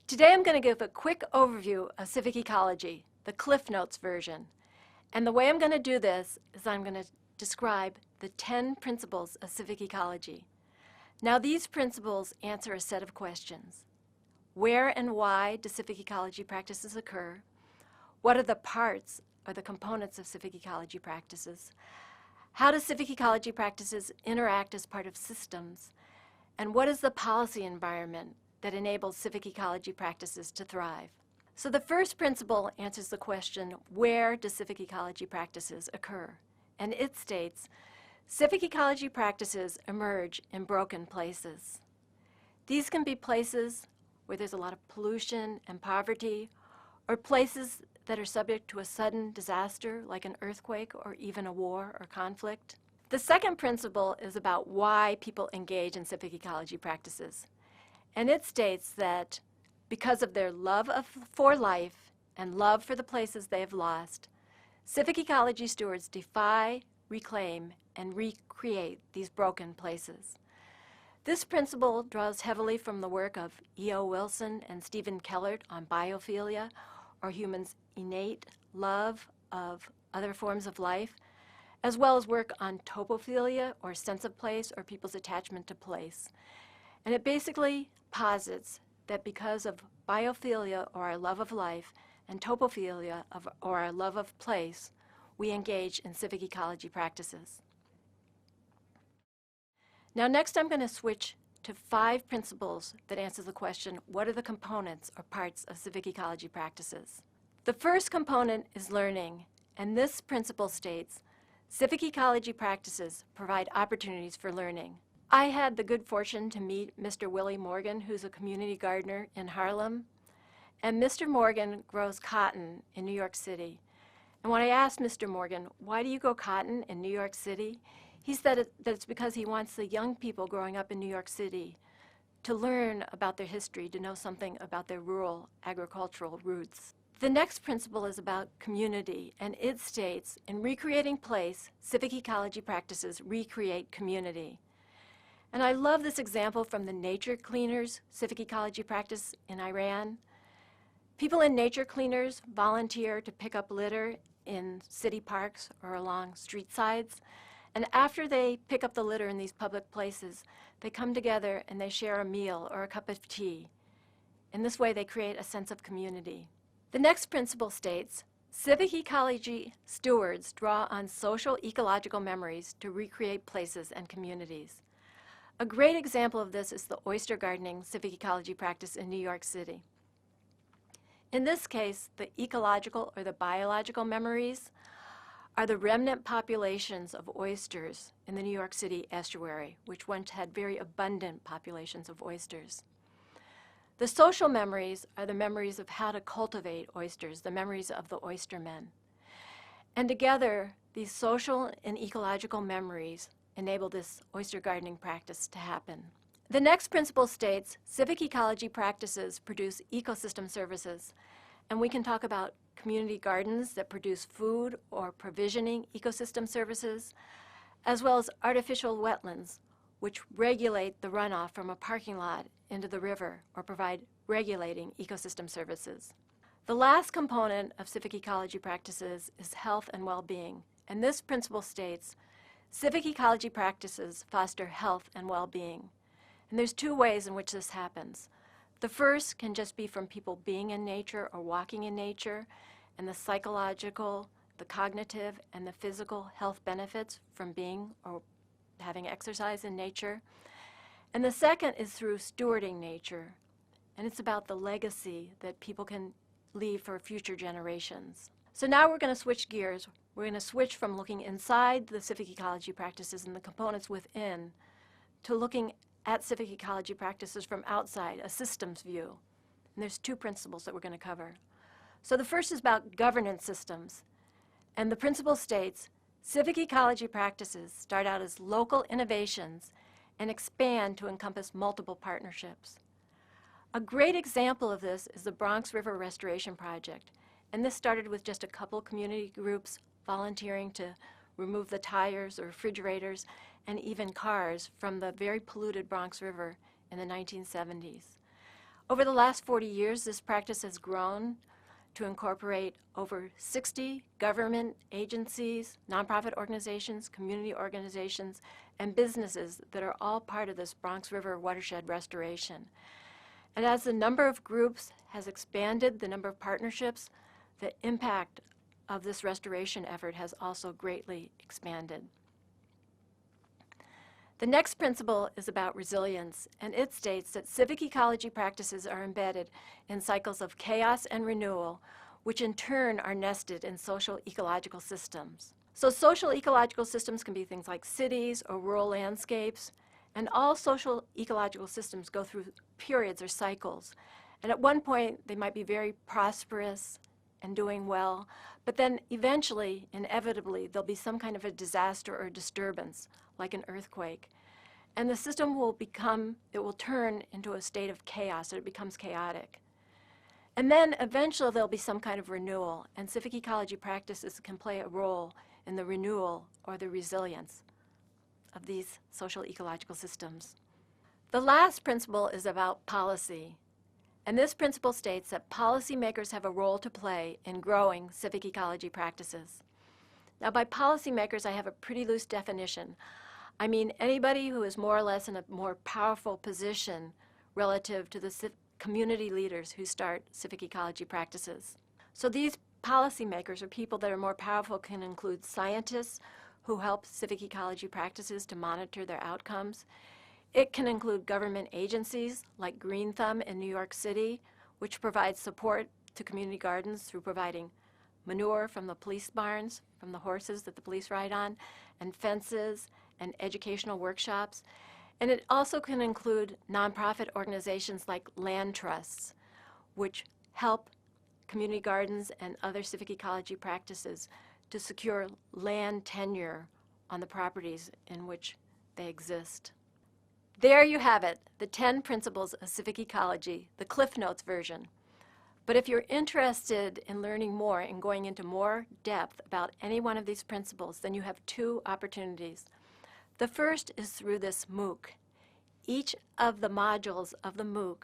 Today I'm going to give a quick overview of civic ecology, the Cliff Notes version. And the way I'm going to do this is I'm going to describe the 10 principles of civic ecology. Now these principles answer a set of questions. Where and why do civic ecology practices occur? What are the parts or the components of civic ecology practices? How do civic ecology practices interact as part of systems? And what is the policy environment that enables civic ecology practices to thrive? So the first principle answers the question, where do civic ecology practices occur? And it states, civic ecology practices emerge in broken places. These can be places where there's a lot of pollution and poverty, or places that are subject to a sudden disaster like an earthquake or even a war or conflict. The second principle is about why people engage in civic ecology practices. And it states that because of their love for life and love for the places they have lost, civic ecology stewards defy, reclaim, and recreate these broken places. This principle draws heavily from the work of E.O. Wilson and Stephen Kellert on biophilia, or humans' innate love of other forms of life, as well as work on topophilia, or sense of place, or people's attachment to place. And it basically posits that because of biophilia, or our love of life, and topophilia, or our love of place, we engage in civic ecology practices. Now next I'm going to switch to 5 principles that answer the question, what are the components or parts of civic ecology practices? The first component is learning, and this principle states, civic ecology practices provide opportunities for learning. I had the good fortune to meet Mr. Willie Morgan, who's a community gardener in Harlem, and Mr. Morgan grows cotton in New York City. And when I asked Mr. Morgan, why do you grow cotton in New York City? He said that it's because he wants the young people growing up in New York City to learn about their history, to know something about their rural agricultural roots. The next principle is about community, and it states, in recreating place, civic ecology practices recreate community. And I love this example from the Nature Cleaners civic ecology practice in Iran. People in Nature Cleaners volunteer to pick up litter in city parks or along street sides. And after they pick up the litter in these public places, they come together and they share a meal or a cup of tea. In this way, they create a sense of community. The next principle states, civic ecology stewards draw on social ecological memories to recreate places and communities. A great example of this is the oyster gardening civic ecology practice in New York City. In this case, the ecological or the biological memories are the remnant populations of oysters in the New York City estuary, which once had very abundant populations of oysters. The social memories are the memories of how to cultivate oysters, the memories of the oystermen. And together, these social and ecological memories enable this oyster gardening practice to happen. The next principle states, civic ecology practices produce ecosystem services, and we can talk about community gardens that produce food or provisioning ecosystem services, as well as artificial wetlands, which regulate the runoff from a parking lot into the river or provide regulating ecosystem services. The last component of civic ecology practices is health and well-being, and this principle states, civic ecology practices foster health and well-being. And there's 2 ways in which this happens. The first can just be from people being in nature or walking in nature, and the psychological, the cognitive, and the physical health benefits from being or having exercise in nature. And the second is through stewarding nature, and it's about the legacy that people can leave for future generations. So now we're going to switch gears. We're going to switch from looking inside the civic ecology practices and the components within to looking at civic ecology practices from outside, a systems view. And there's 2 principles that we're going to cover. So the first is about governance systems. And the principle states, civic ecology practices start out as local innovations and expand to encompass multiple partnerships. A great example of this is the Bronx River Restoration Project. And this started with just a couple community groups volunteering to remove the tires or refrigerators and even cars from the very polluted Bronx River in the 1970s. Over the last 40 years, this practice has grown to incorporate over 60 government agencies, nonprofit organizations, community organizations, and businesses that are all part of this Bronx River watershed restoration. And as the number of groups has expanded, the number of partnerships, the impact of this restoration effort has also greatly expanded. The next principle is about resilience, and it states that civic ecology practices are embedded in cycles of chaos and renewal, which in turn are nested in social ecological systems. So social ecological systems can be things like cities or rural landscapes, and all social ecological systems go through periods or cycles. And at one point, they might be very prosperous and doing well, but then eventually, inevitably, there'll be some kind of a disaster or disturbance, like an earthquake. And the system will turn into a state of chaos, or it becomes chaotic. And then eventually there'll be some kind of renewal, and civic ecology practices can play a role in the renewal or the resilience of these social ecological systems. The last principle is about policy. And this principle states that policymakers have a role to play in growing civic ecology practices. Now, by policymakers, I have a pretty loose definition. I mean anybody who is more or less in a more powerful position relative to the community leaders who start civic ecology practices. So these policymakers, or people that are more powerful, can include scientists who help civic ecology practices to monitor their outcomes. It can include government agencies like Green Thumb in New York City, which provides support to community gardens through providing manure from the police barns, from the horses that the police ride on, and fences and educational workshops. And it also can include nonprofit organizations like land trusts, which help community gardens and other civic ecology practices to secure land tenure on the properties in which they exist. There you have it, the 10 principles of civic ecology, the Cliff Notes version. But if you're interested in learning more and going into more depth about any one of these principles, then you have 2 opportunities. The first is through this MOOC. Each of the modules of the MOOC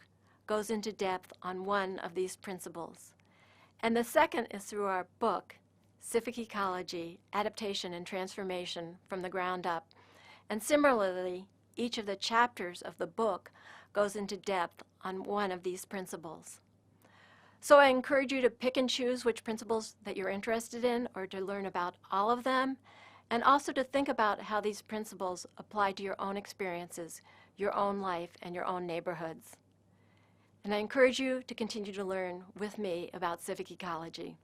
goes into depth on one of these principles. And the second is through our book, Civic Ecology, Adaptation and Transformation from the Ground Up. And similarly, each of the chapters of the book goes into depth on one of these principles. So I encourage you to pick and choose which principles that you're interested in, or to learn about all of them, and also to think about how these principles apply to your own experiences, your own life, and your own neighborhoods. And I encourage you to continue to learn with me about civic ecology.